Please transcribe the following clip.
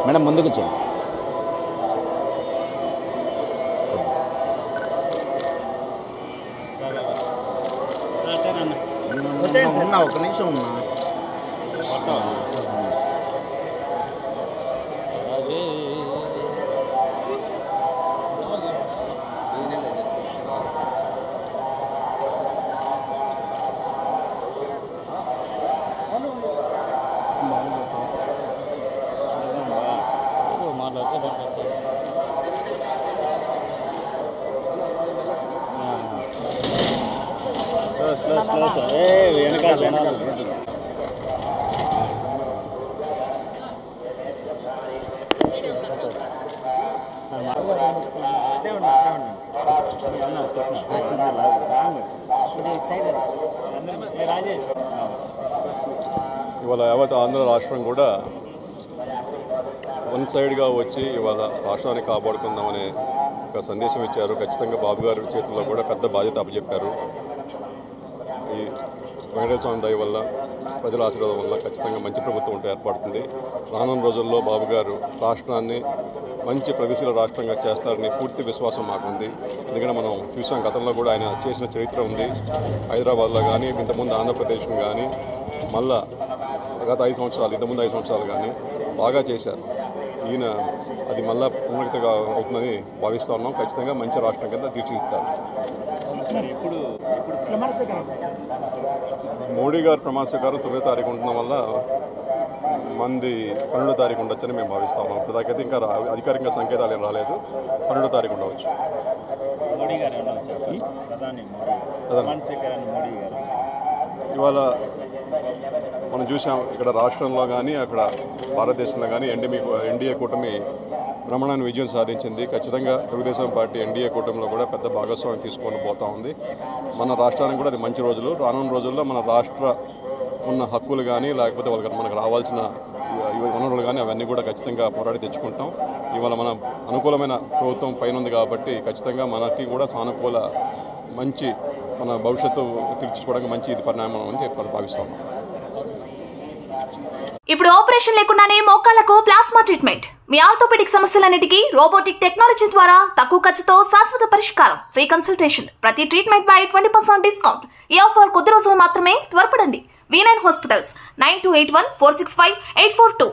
Madam ముందుకు వచ్చాను. ఉన్నా ఒక నిమిషం ఉన్నా. ఇవాళ యావత్ ఆంధ్ర రాష్ట్రం కూడా వన్ సైడ్గా వచ్చి ఇవాళ రాష్ట్రాన్ని కాపాడుకుందామనే ఒక సందేశం ఇచ్చారు. ఖచ్చితంగా బాబు గారి చేతుల్లో కూడా పెద్ద బాధ్యత అప్పచెప్పారు. ఈ వెంకటేశ్వర స్వామి దయ వల్ల, ప్రజల ఆశీర్వాదం వల్ల ఖచ్చితంగా మంచి ప్రభుత్వం ఉంటే ఏర్పడుతుంది. రానున్న రోజుల్లో బాబు గారు రాష్ట్రాన్ని మంచి ప్రగతిశీల రాష్ట్రంగా చేస్తారని పూర్తి విశ్వాసం మాకుంది. ఎందుకంటే మనం చూసాం, గతంలో కూడా ఆయన చేసిన చరిత్ర ఉంది. హైదరాబాద్లో కానీ, ఇంతకుముందు ఆంధ్రప్రదేశ్లో కానీ, మళ్ళా గత 5 సంవత్సరాలు, ఇంతకుముందు 5 సంవత్సరాలు కానీ బాగా చేశారు. ఈయన అది మళ్ళా పునరుక్తిగా అవుతుందని భావిస్తూ ఉన్నాం. ఖచ్చితంగా మంచి రాష్ట్రం కింద తీర్చిదిద్దుతారు. మోడీ గారు ప్రమాణ స్వీకారం 9వ తారీఖు ఉండడం వల్ల మంది 12వ తారీఖు ఉండొచ్చని మేము భావిస్తా ఉన్నాం. ఇప్పటికైతే ఇంకా అధికారికంగా సంకేతాలు ఏం రాలేదు. 12వ తారీఖు ఉండవచ్చు. ఇవాళ మనం చూసాం, ఇక్కడ రాష్ట్రంలో కానీ అక్కడ భారతదేశంలో కానీ ఎన్డీఏ కూటమి బ్రహ్మాండమైన విజయం సాధించింది. ఖచ్చితంగా తెలుగుదేశం పార్టీ ఎన్డీఏ కూటమిలో కూడా పెద్ద భాగస్వామ్యం తీసుకొని పోతూ ఉంది. మన రాష్ట్రానికి కూడా అది మంచి రోజులు. రానున్న రోజుల్లో మన రాష్ట్ర ఉన్న హక్కులు కానీ, లేకపోతే మనకు రావాల్సిన వనరులు కానీ అవన్నీ కూడా ఖచ్చితంగా పోరాడి తెచ్చుకుంటాం. ఇవాళ మన అనుకూలమైన ప్రభుత్వం పైన ఉంది కాబట్టి ఖచ్చితంగా మనకి కూడా సానుకూల మంచి మన భవిష్యత్తు తీర్చుకోవడానికి మంచి ఇది పరిణామం అని చెప్పి భావిస్తాం. ఇప్పుడు ఆపరేషన్ లేకుండానే మోకాళ్లకు ప్లాస్మా ట్రీట్మెంట్. మీ ఆర్థోపెడిక్ సమస్యలన్నిటికీ రోబోటిక్ టెక్నాలజీ ద్వారా తక్కువ ఖర్చుతో శాశ్వత పరిష్కారం. Free consultation. ప్రతి ట్రీట్మెంట్ పై 20% డిస్కౌంట్. ఈ ఆఫర్ కొద్ది రోజులు మాత్రమే. త్వరపడండి. V9 hospitals 9281465842.